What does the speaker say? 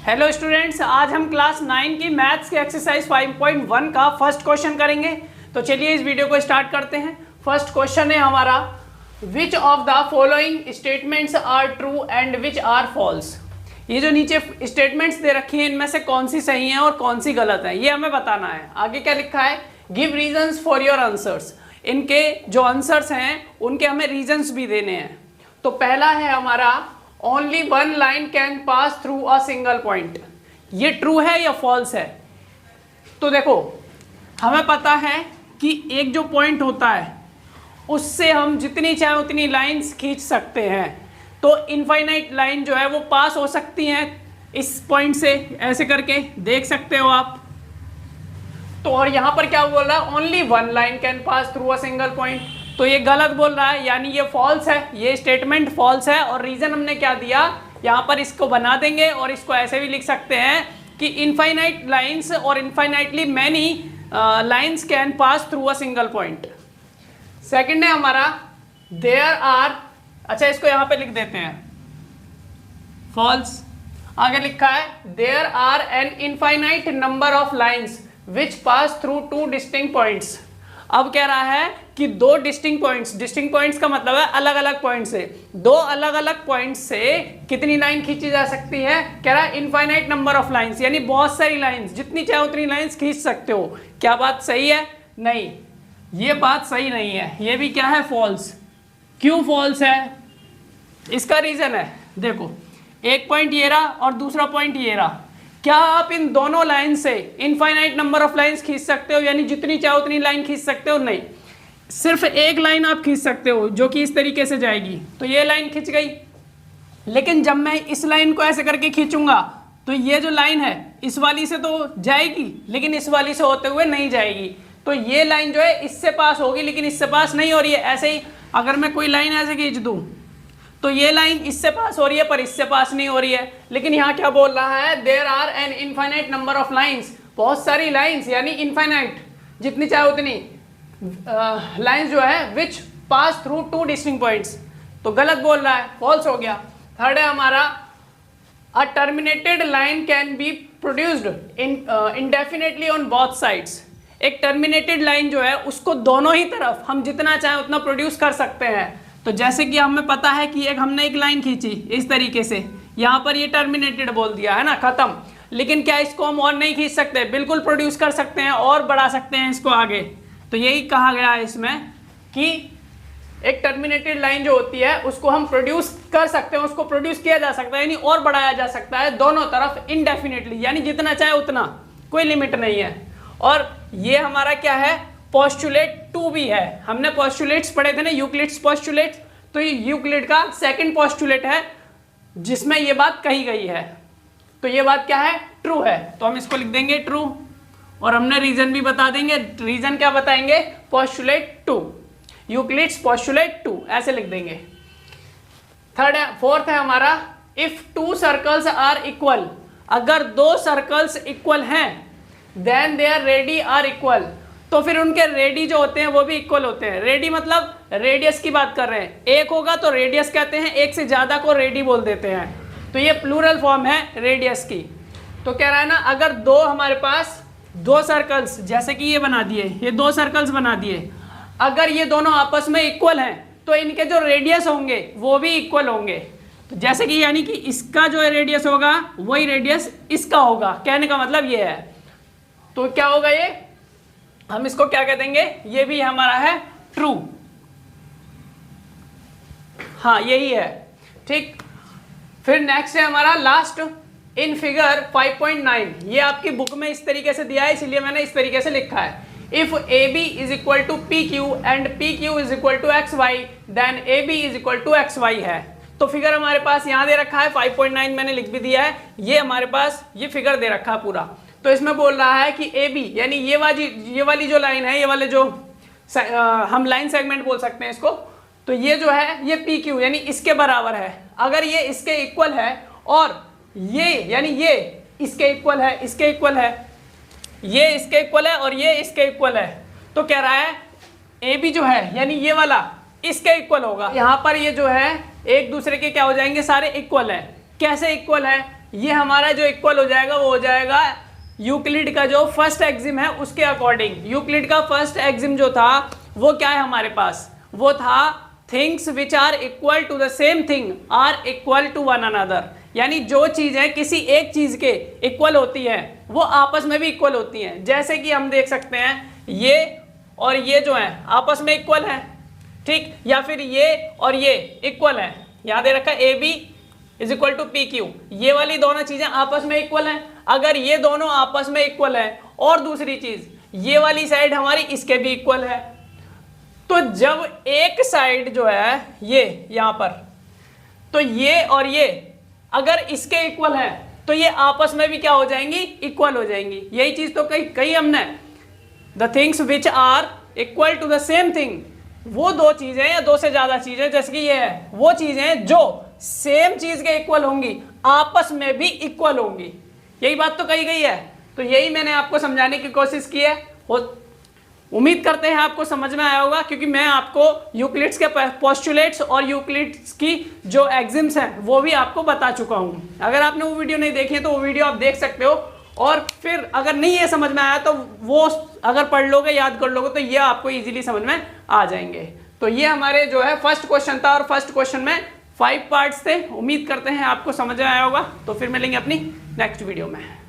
Hello students, आज हम class 9 की मैथ्स के एक्सरसाइज 5.1 का फर्स्ट क्वेश्चन करेंगे। तो चलिए इस वीडियो को स्टार्ट करते हैं। फर्स्ट क्वेश्चन है हमारा, which of the following statements are true and which are false. ये जो नीचे स्टेटमेंट्स दे रखी हैं इनमें से कौन सी सही है और कौन सी गलत है, ये हमें बताना है। आगे क्या लिखा है, give reasons for your answers. इनके जो आंसर्स हैं उनके हमें रीजंस भी देने हैं। तो पहला है हमारा, only one line can pass through a single point. ये ट्रू है या फॉल्स है? तो देखो, हमें पता है कि एक जो पॉइंट होता है उससे हम जितनी चाहे उतनी लाइंस खींच सकते हैं। तो इनफाइनाइट लाइन जो है वो पास हो सकती हैं इस पॉइंट से, ऐसे करके देख सकते हो आप। तो और यहाँ पर क्या बोल रहा है, only one line can pass through a single point. तो ये गलत बोल रहा है, यानी ये फॉल्स है, ये स्टेटमेंट फॉल्स है। और रीजन हमने क्या दिया, यहाँ पर इसको बना देंगे और इसको ऐसे भी लिख सकते हैं कि इनफाइनाइट लाइंस और infinitely many lines can pass through a single point. Second है हमारा, देयर आर, अच्छा इसको यहाँ पे लिख देते हैं फॉल्स। आगे लिखा है, there are an infinite number of lines which pass through two distinct points. अब कह रहा है कि दो डिस्टिंक्ट पॉइंट्स का मतलब है अलग अलग पॉइंट से, दो अलग अलग पॉइंट से कितनी लाइन खींची जा सकती है। कह रहा है इनफाइनाइट नंबर ऑफ लाइंस, यानी बहुत सारी लाइंस, जितनी चाहे उतनी लाइंस खींच सकते हो। क्या बात सही है? नहीं, ये बात सही नहीं है, ये भी क्या है, फॉल्स। क्यों फॉल्स है? इसका रीजन है, देखो एक पॉइंट ये रहा और दूसरा पॉइंट ये रहा। क्या आप इन दोनों लाइन से इनफाइनाइट नंबर ऑफ लाइंस खींच सकते हो, यानी जितनी चाहो उतनी लाइन खींच सकते हो? नहीं, सिर्फ एक लाइन आप खींच सकते हो जो कि इस तरीके से जाएगी। तो ये लाइन खींच गई, लेकिन जब मैं इस लाइन को ऐसे करके खींचूंगा तो ये जो लाइन है इस वाली से तो जाएगी लेकिन इस वाली से होते हुए नहीं जाएगी। तो ये लाइन जो है इससे पास होगी लेकिन इससे पास नहीं हो रही है। ऐसे ही अगर मैं कोई लाइन ऐसे खींच दूं तो ये लाइन इससे पास हो रही है पर इससे पास नहीं हो रही है। लेकिन यहाँ क्या बोल रहा है, there are an infinite number of lines, बहुत सारी लाइंस यानी इनफाइनाइट, जितनी चाहे उतनी लाइंस जो है which pass through two distinct points. तो गलत बोल रहा है, फॉल्स हो गया। थर्ड है हमारा, a terminated line can be produced indefinitely on both sides. एक टर्मिनेटेड लाइन जो है उसको दोनों ही तरफ हम जितना चाहे उतना प्रोड्यूस कर सकते हैं। तो जैसे कि हमें पता है कि हमने एक लाइन खींची इस तरीके से, यहाँ पर ये टर्मिनेटेड बोल दिया है ना, खत्म। लेकिन क्या इसको हम और नहीं खींच सकते? बिल्कुल प्रोड्यूस कर सकते हैं और बढ़ा सकते हैं इसको आगे। तो यही कहा गया है इसमें कि एक टर्मिनेटेड लाइन जो होती है उसको हम प्रोड्यूस कर सकते हैं, उसको प्रोड्यूस किया जा सकता है यानी और बढ़ाया जा सकता है दोनों तरफ इनडेफिनेटली, यानी जितना चाहे उतना, कोई लिमिट नहीं है। और ये हमारा क्या है, पोस्टुलेट 2 भी है। हमने पोस्टुलेट्स पढ़े थे ना, यूक्लिड्स पोस्टुलेट। तो ये यूक्लिड का सेकंड पोस्टुलेट है जिसमें ये बात कही गई है। तो ये बात क्या है, ट्रू है। तो हम इसको लिख देंगे ट्रू और हमने रीजन भी बता देंगे। रीजन क्या बताएंगे, पोस्टुलेट 2, यूक्लिड्स पोस्टुलेट 2, ऐसे लिख देंगे। फोर्थ है हमारा, if two circles are equal, अगर दो सर्कल्स इक्वल हैं then their radii are equal, तो फिर उनके रेडी जो होते हैं वो भी इक्वल होते हैं। रेडी मतलब रेडियस की बात कर रहे हैं, एक होगा तो रेडियस कहते हैं, एक से ज्यादा को रेडी बोल देते हैं। तो ये प्लूरल फॉर्म है रेडियस की। तो कह रहा है ना, अगर दो हमारे पास दो सर्कल्स, जैसे कि ये बना दिए, ये दो सर्कल्स बना दिए, अगर ये दोनों आपस में इक्वल हैं तो इनके जो रेडियस होंगे वो भी इक्वल होंगे। तो जैसे कि यानी कि इसका जो रेडियस होगा वही रेडियस इसका होगा, कहने का मतलब ये है। तो क्या होगा ये, हम इसको क्या कह देंगे, ये भी हमारा है ट्रू। हाँ यही है, ठीक। फिर नेक्स्ट है हमारा लास्ट, इन फिगर 5.9। ये आपकी बुक में इस तरीके से दिया है इसलिए मैंने इस तरीके से लिखा है। If A B is equal to P Q and P Q is equal to X Y then A B is equal to X Y है। तो फिगर हमारे पास यहाँ दे रखा है 5.9, मैंने लिख भी दिया है। ये हमारे पास ये फिगर दे रखा है पूरा। तो इसमें बोल रहा है कि ए बी यानी ये वाली जो लाइन है, ये वाले जो हम लाइन सेगमेंट बोल सकते हैं इसको, तो ये जो है ये पी क्यू यानी इसके बराबर है। अगर ये इसके इक्वल है और ये यानी ये इसके इक्वल है, इसके इक्वल है, ये इसके इक्वल है और ये इसके इक्वल है, तो कह रहा है ए बी जो है यानी ये वाला इसके इक्वल होगा। यहाँ पर ये जो है एक दूसरे के क्या हो जाएंगे, सारे इक्वल है। कैसे इक्वल है, ये हमारा जो इक्वल हो जाएगा वो हो जाएगा यूक्लिड का जो फर्स्ट एक्सिम है उसके अकॉर्डिंग। यूक्लिड का फर्स्ट एक्सिम जो था वो क्या है हमारे पास, वो था things which are equal to the same thing are equal to one another, यानी जो चीजें किसी एक चीज के इक्वल होती हैं वो आपस में भी इक्वल होती हैं। जैसे कि हम देख सकते हैं ये और ये जो है आपस में इक्वल है, ठीक, या फिर ये और ये इक्वल है, यहाँ दे रखा है A B is equal to P Q, ये वाली दोनों चीजें आपस में इक्वल हैं। अगर ये दोनों आपस में इक्वल है और दूसरी चीज ये वाली साइड हमारी इसके भी इक्वल है, तो जब एक साइड जो है ये यहां पर, तो ये और ये अगर इसके इक्वल है तो ये आपस में भी क्या हो जाएंगी, इक्वल हो जाएंगी। यही चीज तो कही हमने, the things which are equal to the same thing, वो दो चीजें या दो से ज्यादा चीजें, जैसे कि ये है, वो चीजें जो सेम चीज के इक्वल होंगी आपस में भी इक्वल होंगी। यही बात तो कही गई है, तो यही मैंने आपको समझाने की कोशिश की है। उम्मीद करते हैं आपको समझ में आया होगा, क्योंकि मैं आपको यूक्लिड्स के पोस्टुलेट्स और यूक्लिड्स की जो एक्सिम्स हैं वो भी आपको बता चुका हूं। अगर आपने वो वीडियो नहीं देखी है तो वो वीडियो आप देख सकते हो, और फिर अगर नहीं ये समझ में आया तो वो अगर पढ़ लोगे, याद कर लोगे, तो ये आपको इजीली समझ में आ जाएंगे। तो ये हमारे जो है फर्स्ट क्वेश्चन था, और फर्स्ट क्वेश्चन में 5 पार्ट्स थे। उम्मीद करते हैं आपको समझ में आया होगा। तो फिर मिलेंगे अपनी नेक्स्ट वीडियो में।